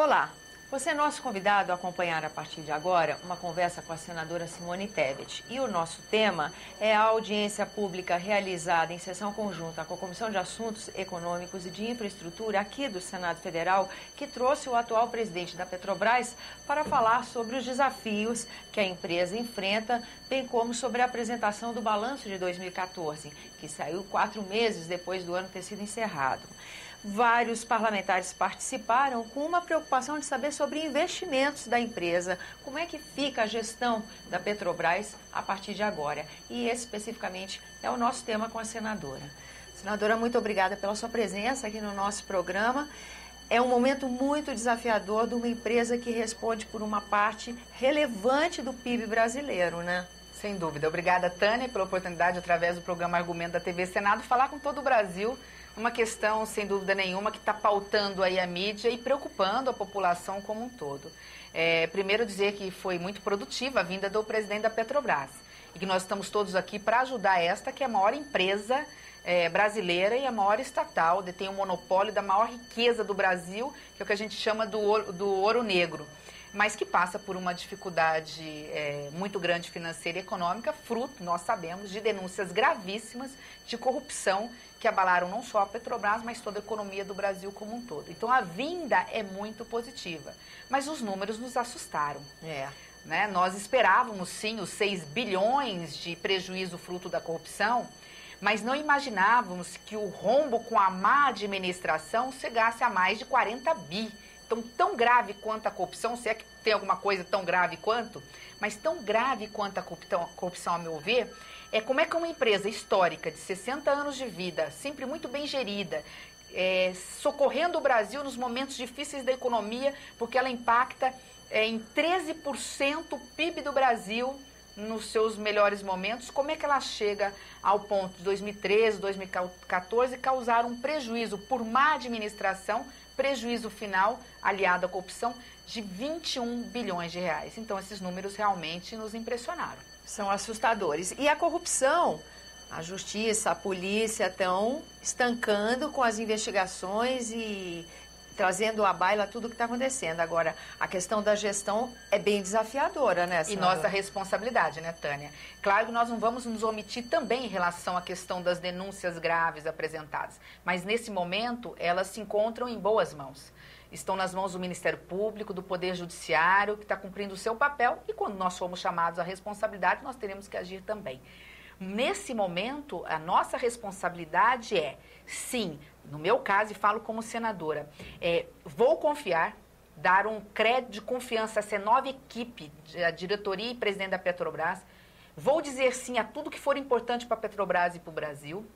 Olá, você é nosso convidado a acompanhar a partir de agora uma conversa com a senadora Simone Tebet. E o nosso tema é a audiência pública realizada em sessão conjunta com a Comissão de Assuntos Econômicos e de Infraestrutura aqui do Senado Federal, que trouxe o atual presidente da Petrobras para falar sobre os desafios que a empresa enfrenta, bem como sobre a apresentação do balanço de 2014, que saiu 4 meses depois do ano ter sido encerrado. Vários parlamentares participaram com uma preocupação de saber sobre investimentos da empresa, como é que fica a gestão da Petrobras a partir de agora. E esse, especificamente, é o nosso tema com a senadora. Senadora, muito obrigada pela sua presença aqui no nosso programa. É um momento muito desafiador de uma empresa que responde por uma parte relevante do PIB brasileiro, né? Sem dúvida. Obrigada, Tânia, pela oportunidade, através do programa Argumento da TV Senado, falar com todo o Brasil. Uma questão, sem dúvida nenhuma, que está pautando aí a mídia e preocupando a população como um todo. Primeiro dizer que foi muito produtiva a vinda do presidente da Petrobras e que nós estamos todos aqui para ajudar esta, que é a maior empresa brasileira e a maior estatal, detém o monopólio da maior riqueza do Brasil, que é o que a gente chama do ouro negro, mas que passa por uma dificuldade muito grande financeira e econômica, fruto, nós sabemos, de denúncias gravíssimas de corrupção que abalaram não só a Petrobras, mas toda a economia do Brasil como um todo. Então, a vinda é muito positiva, mas os números nos assustaram. Né? Nós esperávamos, sim, os 6 bilhões de prejuízo fruto da corrupção, mas não imaginávamos que o rombo com a má administração chegasse a mais de 40 bi. Então, tão grave quanto a corrupção, se é que tem alguma coisa tão grave quanto, mas tão grave quanto a corrupção, a meu ver, é como é que uma empresa histórica de 60 anos de vida, sempre muito bem gerida, socorrendo o Brasil nos momentos difíceis da economia, porque ela impacta em 13% o PIB do Brasil nos seus melhores momentos, como é que ela chega ao ponto de 2013, 2014 causar um prejuízo por má administração, prejuízo final aliado à corrupção de 21 bilhões de reais. Então, esses números realmente nos impressionaram. São assustadores. E a corrupção, a justiça, a polícia estão estancando com as investigações e trazendo à baila tudo o que está acontecendo. Agora, a questão da gestão é bem desafiadora, né, senadora? E nossa responsabilidade, né, Tânia? Claro que nós não vamos nos omitir também em relação à questão das denúncias graves apresentadas, mas nesse momento elas se encontram em boas mãos. Estão nas mãos do Ministério Público, do Poder Judiciário, que está cumprindo o seu papel, e quando nós formos chamados à responsabilidade, nós teremos que agir também. Nesse momento, a nossa responsabilidade sim, no meu caso, e falo como senadora, vou confiar, dar um crédito de confiança a essa nova equipe, a diretoria e presidente da Petrobras, vou dizer sim a tudo que for importante para a Petrobras e para o Brasil,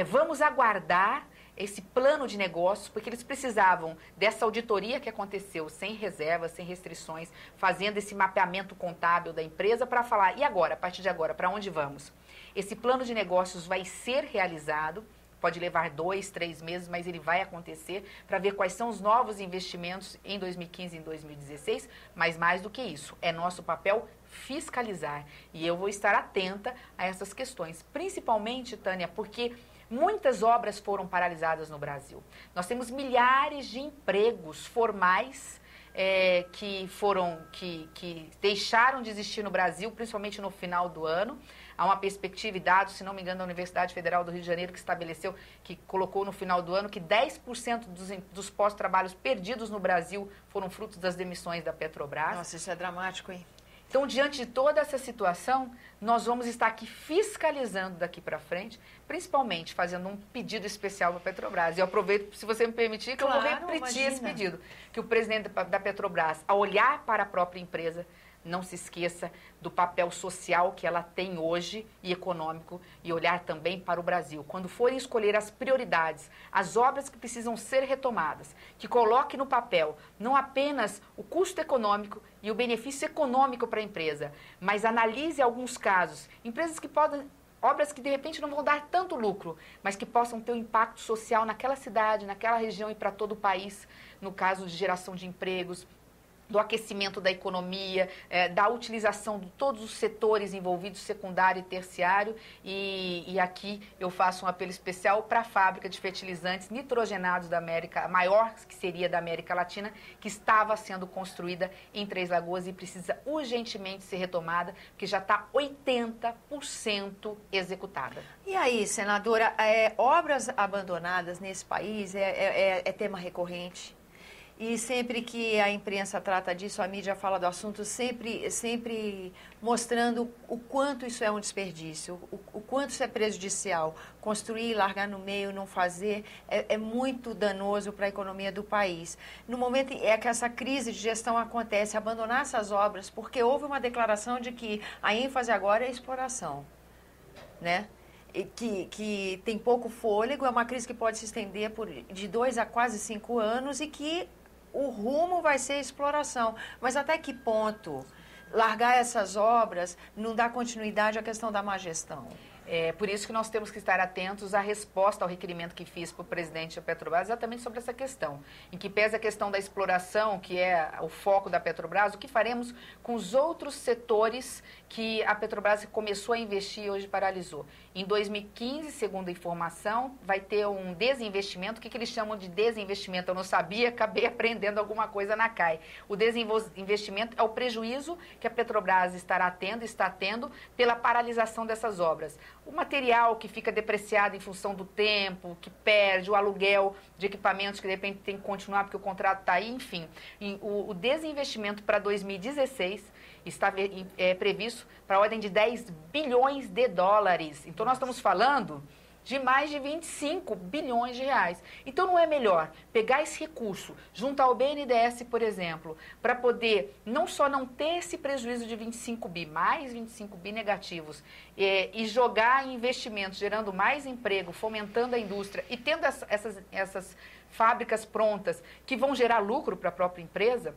vamos aguardar esse plano de negócios, porque eles precisavam dessa auditoria que aconteceu sem reservas, sem restrições, fazendo esse mapeamento contábil da empresa para falar, e agora, a partir de agora, para onde vamos? Esse plano de negócios vai ser realizado, pode levar 2, 3 meses, mas ele vai acontecer para ver quais são os novos investimentos em 2015 e em 2016, mas mais do que isso, é nosso papel fiscalizar. E eu vou estar atenta a essas questões, principalmente, Tânia, porque muitas obras foram paralisadas no Brasil. Nós temos milhares de empregos formais que deixaram de existir no Brasil, principalmente no final do ano. Há uma perspectiva e dados, se não me engano, da Universidade Federal do Rio de Janeiro, que estabeleceu, que colocou no final do ano, que 10% dos pós-trabalhos perdidos no Brasil foram frutos das demissões da Petrobras. Nossa, isso é dramático, hein? Então, diante de toda essa situação, nós vamos estar aqui fiscalizando daqui para frente, principalmente fazendo um pedido especial para a Petrobras. E eu aproveito, se você me permitir, que eu vou repetir esse pedido. Que o presidente da Petrobras, ao olhar para a própria empresa, não se esqueça do papel social que ela tem hoje e econômico e olhar também para o Brasil. Quando forem escolher as prioridades, as obras que precisam ser retomadas, que coloque no papel não apenas o custo econômico e o benefício econômico para a empresa, mas analise alguns casos, empresas que podem, obras que de repente não vão dar tanto lucro, mas que possam ter um impacto social naquela cidade, naquela região e para todo o país, no caso de geração de empregos, do aquecimento da economia, da utilização de todos os setores envolvidos, secundário e terciário. E aqui eu faço um apelo especial para a fábrica de fertilizantes nitrogenados da América, a maior que seria da América Latina, que estava sendo construída em Três Lagoas e precisa urgentemente ser retomada, porque já está 80% executada. E aí, senadora, obras abandonadas nesse país é tema recorrente? E sempre que a imprensa trata disso, a mídia fala do assunto, sempre mostrando o quanto isso é um desperdício, o quanto isso é prejudicial. Construir, largar no meio, não fazer, é muito danoso para a economia do país. No momento que essa crise de gestão acontece, abandonar essas obras, porque houve uma declaração de que a ênfase agora é a exploração, né? Que tem pouco fôlego, é uma crise que pode se estender de 2 a quase 5 anos e que o rumo vai ser exploração. Mas até que ponto largar essas obras não dá continuidade à questão da má gestão? É por isso que nós temos que estar atentos à resposta ao requerimento que fiz para o presidente da Petrobras, exatamente sobre essa questão. Em que pese a questão da exploração, que é o foco da Petrobras, o que faremos com os outros setores que a Petrobras começou a investir e hoje paralisou. Em 2015, segundo a informação, vai ter um desinvestimento. O que eles chamam de desinvestimento? Eu não sabia, acabei aprendendo alguma coisa na CAI. O desinvestimento é o prejuízo que a Petrobras está tendo pela paralisação dessas obras. O material que fica depreciado em função do tempo, que perde, o aluguel de equipamentos que de repente tem que continuar porque o contrato está aí, enfim. O desinvestimento para 2016 está previsto para a ordem de 10 bilhões de dólares. Então, nós estamos falando de mais de 25 bilhões de reais. Então, não é melhor pegar esse recurso, junto ao BNDES, por exemplo, para poder não só não ter esse prejuízo de 25 bi, mais 25 bi negativos, e jogar em investimentos, gerando mais emprego, fomentando a indústria e tendo essas fábricas prontas que vão gerar lucro para a própria empresa,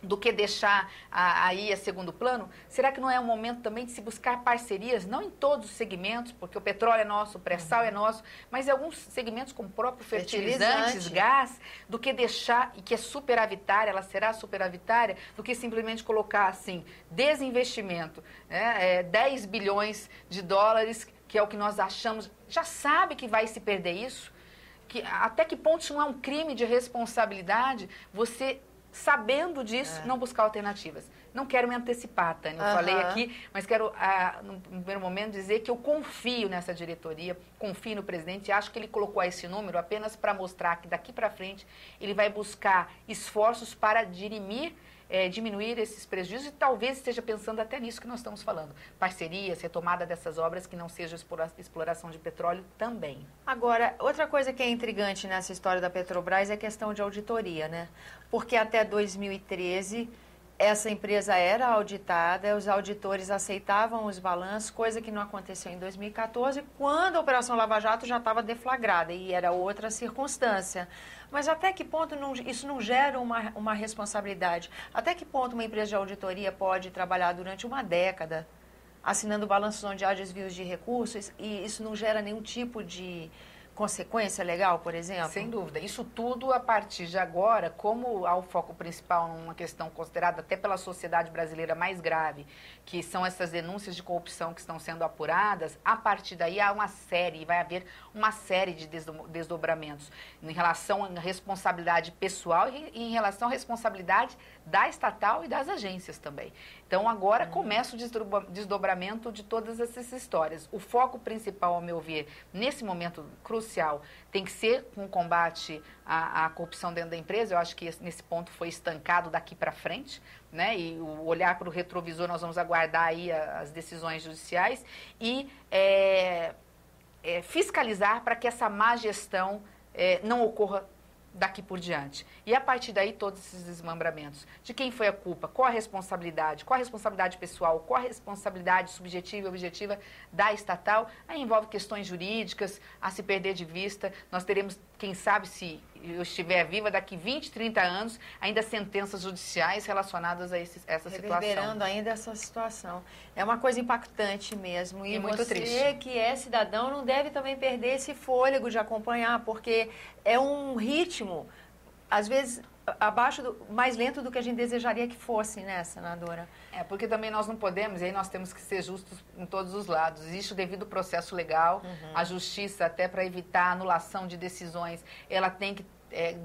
do que deixar aí a segundo plano? Será que não é um momento também de se buscar parcerias, não em todos os segmentos, porque o petróleo é nosso, o pré-sal é nosso, mas em alguns segmentos como o próprio fertilizantes, gás, do que deixar, e que é superavitária, ela será superavitária, do que simplesmente colocar assim, desinvestimento, 10 bilhões de dólares, que é o que nós achamos, já sabe que vai se perder isso? Até que ponto isso não é um crime de responsabilidade, você sabendo disso, não buscar alternativas. Não quero me antecipar, Tânia, eu falei aqui, mas quero, no primeiro momento, dizer que eu confio nessa diretoria, confio no presidente e acho que ele colocou esse número apenas para mostrar que daqui para frente ele vai buscar esforços para diminuir esses prejuízos e talvez esteja pensando até nisso que nós estamos falando. Parcerias, retomada dessas obras que não seja exploração de petróleo também. Agora, outra coisa que é intrigante nessa história da Petrobras é a questão de auditoria, né? Porque até 2013 essa empresa era auditada, os auditores aceitavam os balanços, coisa que não aconteceu em 2014, quando a Operação Lava Jato já estava deflagrada e era outra circunstância. Mas até que ponto isso não gera uma responsabilidade? Até que ponto uma empresa de auditoria pode trabalhar durante uma década assinando balanços onde há desvios de recursos e isso não gera nenhum tipo de consequência legal, por exemplo? Sem dúvida. Isso tudo a partir de agora, como há o foco principal numa questão considerada até pela sociedade brasileira mais grave, que são essas denúncias de corrupção que estão sendo apuradas, a partir daí vai haver uma série de desdobramentos em relação à responsabilidade pessoal e em relação à responsabilidade da estatal e das agências também. Então, agora começa o desdobramento de todas essas histórias. O foco principal, ao meu ver, nesse momento crucial, tem que ser com o combate à corrupção dentro da empresa. Eu acho que nesse ponto foi estancado daqui para frente, né? E o olhar para o retrovisor, nós vamos aguardar aí as decisões judiciais e fiscalizar para que essa má gestão não ocorra daqui por diante. E a partir daí todos esses desmembramentos. De quem foi a culpa? Qual a responsabilidade? Qual a responsabilidade pessoal? Qual a responsabilidade subjetiva e objetiva da estatal? Aí envolve questões jurídicas a se perder de vista. Nós teremos, quem sabe, se eu estiver viva, daqui 20, 30 anos, ainda sentenças judiciais relacionadas a essa situação. Reverberando ainda essa situação. É uma coisa impactante mesmo. E muito você, triste, que é cidadão, não deve também perder esse fôlego de acompanhar, porque é um ritmo, às vezes, mais lento do que a gente desejaria que fosse, né, senadora? Porque também nós não podemos, e aí nós temos que ser justos em todos os lados. Existe o devido processo legal, a justiça, até para evitar a anulação de decisões, ela tem que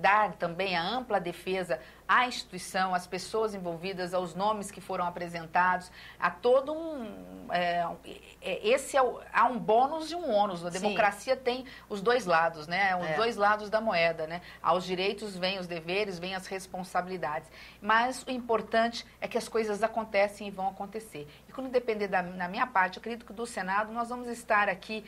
dar também a ampla defesa à instituição, às pessoas envolvidas, aos nomes que foram apresentados, a todo há um bônus e um ônus. A democracia tem os dois lados, né? Os dois lados da moeda, né? Aos direitos vêm os deveres, vêm as responsabilidades. Mas o importante é que as coisas acontecem e vão acontecer. E quando depender na minha parte, eu acredito que do Senado nós vamos estar aqui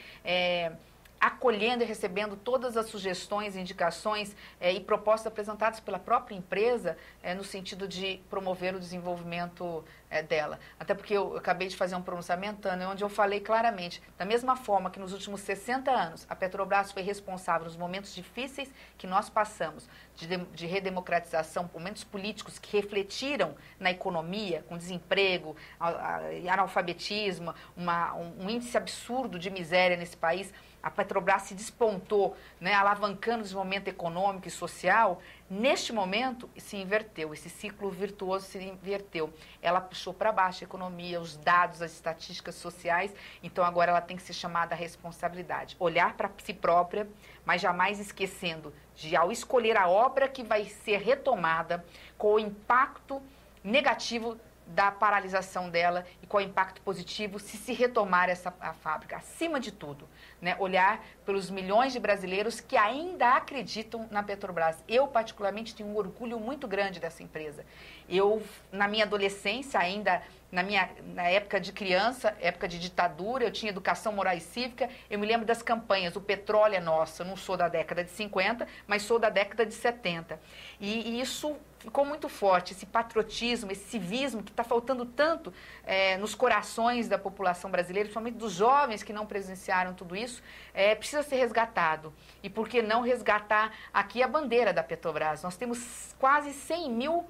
acolhendo e recebendo todas as sugestões, indicações e propostas apresentadas pela própria empresa no sentido de promover o desenvolvimento dela. Até porque eu acabei de fazer um pronunciamento, Tânia, onde eu falei claramente, da mesma forma que nos últimos 60 anos a Petrobras foi responsável nos momentos difíceis que nós passamos, de redemocratização, momentos políticos que refletiram na economia, com desemprego, analfabetismo, um índice absurdo de miséria nesse país. A Petrobras se despontou, né, alavancando o desenvolvimento econômico e social. Neste momento, se inverteu, esse ciclo virtuoso se inverteu. Ela puxou para baixo a economia, os dados, as estatísticas sociais, então agora ela tem que ser chamada à responsabilidade. Olhar para si própria, mas jamais esquecendo de, ao escolher a obra que vai ser retomada, com o impacto negativo da paralisação dela e qual é o impacto positivo se retomar a fábrica. Acima de tudo, né, olhar pelos milhões de brasileiros que ainda acreditam na Petrobras. Eu, particularmente, tenho um orgulho muito grande dessa empresa. Eu, na minha adolescência, ainda na época de criança, época de ditadura, eu tinha educação moral e cívica, eu me lembro das campanhas, o petróleo é nosso. Eu não sou da década de 50, mas sou da década de 70. E isso ficou muito forte, esse patriotismo, esse civismo que está faltando tanto nos corações da população brasileira, principalmente dos jovens que não presenciaram tudo isso, precisa ser resgatado. E por que não resgatar aqui a bandeira da Petrobras? Nós temos quase 100 mil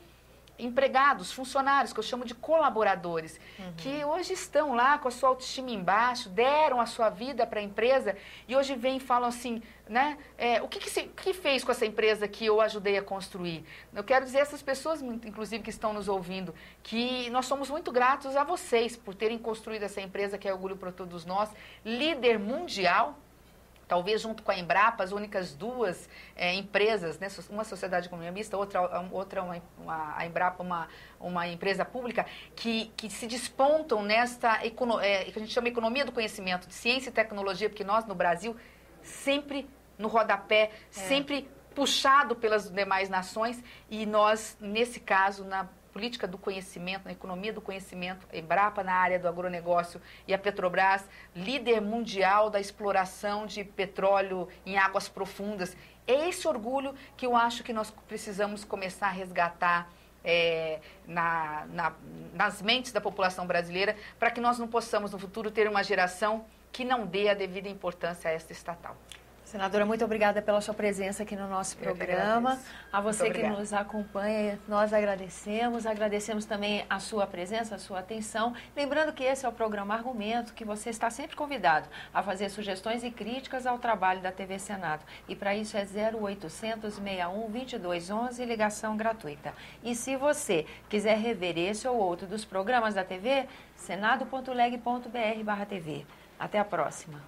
empregados, funcionários, que eu chamo de colaboradores, que hoje estão lá com a sua autoestima embaixo, deram a sua vida para a empresa e hoje vêm e falam assim, né, o que fez com essa empresa que eu ajudei a construir? Eu quero dizer a essas pessoas, inclusive, que estão nos ouvindo, que nós somos muito gratos a vocês por terem construído essa empresa que é orgulho para todos nós, líder mundial, talvez junto com a Embrapa, as únicas duas empresas, né, uma sociedade de economia mista, a Embrapa, uma empresa pública, que se despontam nesta, que a gente chama de economia do conhecimento, de ciência e tecnologia, porque nós, no Brasil, sempre no rodapé, sempre puxado pelas demais nações, e nós, nesse caso, na política do conhecimento, na economia do conhecimento, a Embrapa na área do agronegócio e a Petrobras, líder mundial da exploração de petróleo em águas profundas. É esse orgulho que eu acho que nós precisamos começar a resgatar nas mentes da população brasileira, para que nós não possamos, no futuro, ter uma geração que não dê a devida importância a esta estatal. Senadora, muito obrigada pela sua presença aqui no nosso programa. A você que nos acompanha, nós agradecemos também a sua presença, a sua atenção. Lembrando que esse é o programa Argumento, que você está sempre convidado a fazer sugestões e críticas ao trabalho da TV Senado. E para isso é 0800 61 2211, ligação gratuita. E se você quiser rever esse ou outro dos programas da TV, senado.leg.br/TV. Até a próxima.